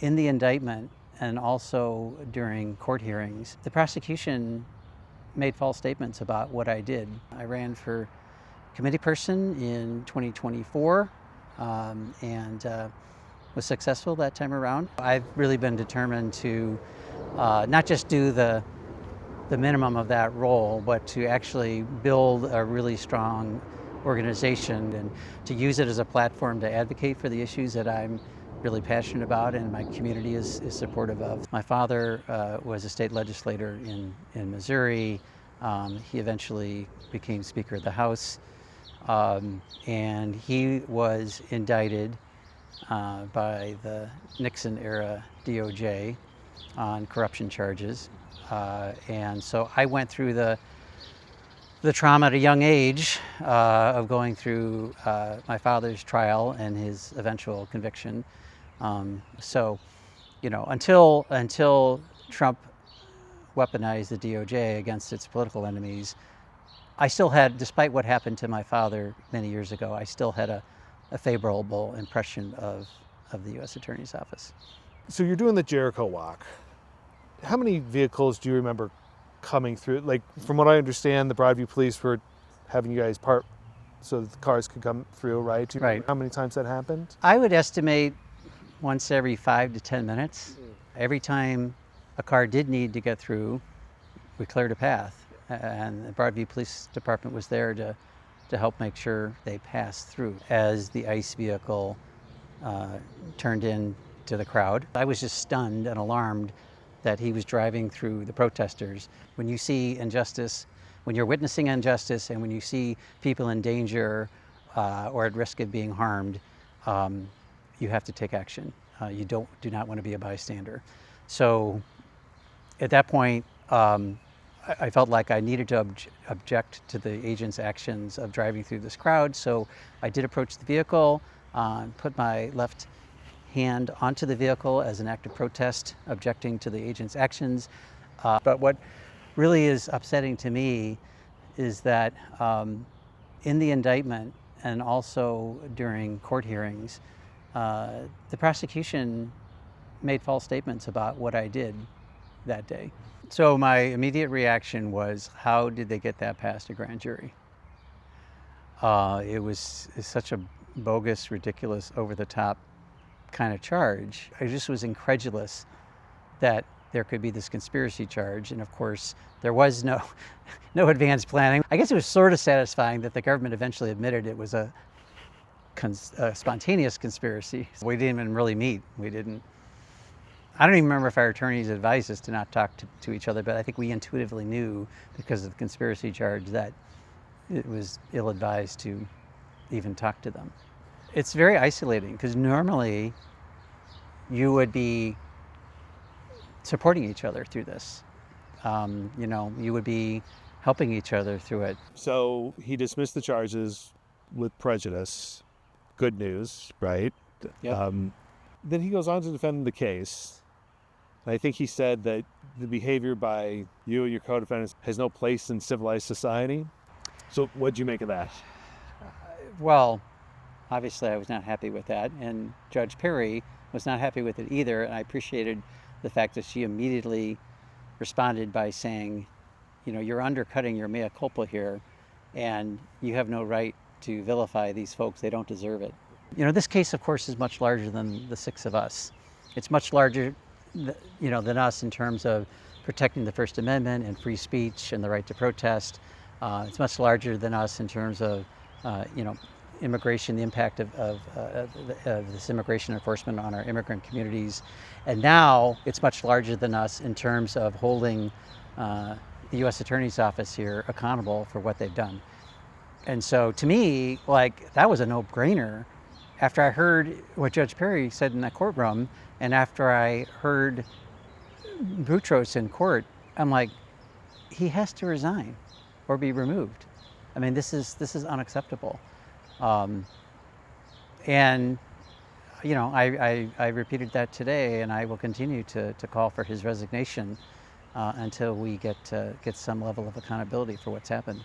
In the indictment and also during court hearings, the prosecution made false statements about what I did. I ran for committeeperson in 2024 and was successful that time around. I've really been determined to not just do the minimum of that role, but to actually build a really strong organization and to use it as a platform to advocate for the issues that I'm really passionate about and my community is supportive of. My father was a state legislator in Missouri. He eventually became Speaker of the House, and he was indicted by the Nixon era DOJ on corruption charges. And so I went through the trauma at a young age of going through my father's trial and his eventual conviction. So, you know, until Trump weaponized the DOJ against its political enemies, I still had, despite what happened to my father many years ago, I still had a favorable impression of the U.S. Attorney's Office. So you're doing the Jericho walk. How many vehicles do you remember coming through? Like, from what I understand, the Broadview police were having you guys park so that the cars could come through, right? Do you remember how many times that happened? I would estimate once every 5 to 10 minutes. Every time a car did need to get through, we cleared a path. And the Broadview Police Department was there to help make sure they passed through. As the ICE vehicle turned into the crowd, I was just stunned and alarmed that he was driving through the protesters. When you see injustice, when you're witnessing injustice, and when you see people in danger or at risk of being harmed, you have to take action. You do not want to be a bystander. So at that point, I felt like I needed to object to the agent's actions of driving through this crowd. So I did approach the vehicle, put my left hand onto the vehicle as an act of protest, objecting to the agent's actions. But what really is upsetting to me is that in the indictment and also during court hearings, the prosecution made false statements about what I did that day. So my immediate reaction was, how did they get that past a grand jury? It was such a bogus, ridiculous, over-the-top kind of charge. I just was incredulous that there could be this conspiracy charge, and of course there was no advanced planning. I guess it was sort of satisfying that the government eventually admitted it was a spontaneous conspiracy. We didn't even really meet. I don't even remember if our attorneys advised us to not talk to each other, but I think we intuitively knew, because of the conspiracy charge, that it was ill-advised to even talk to them. It's very isolating, because normally you would be supporting each other through this. You know, you would be helping each other through it. So he dismissed the charges with prejudice. Good news, right? Yep. Then he goes on to defend the case. And I think he said that the behavior by you and your co-defendants has no place in civilized society. So what'd you make of that? Well, obviously I was not happy with that, and Judge Perry was not happy with it either, and I appreciated the fact that she immediately responded by saying, you know, you're undercutting your mea culpa here, and you have no right to vilify these folks. They don't deserve it. You know, this case, of course, is much larger than the six of us. It's much larger, you know, than us in terms of protecting the First Amendment and free speech and the right to protest. It's much larger than us in terms of, you know, immigration, the impact of this immigration enforcement on our immigrant communities. And now it's much larger than us in terms of holding the U.S. Attorney's Office here accountable for what they've done. And so to me, like, that was a no-brainer. After I heard what Judge Perry said in that courtroom, and after I heard Boutros in court, I'm like, he has to resign or be removed. I mean, this is unacceptable. And you know, I repeated that today, and I will continue to call for his resignation until we get some level of accountability for what's happened.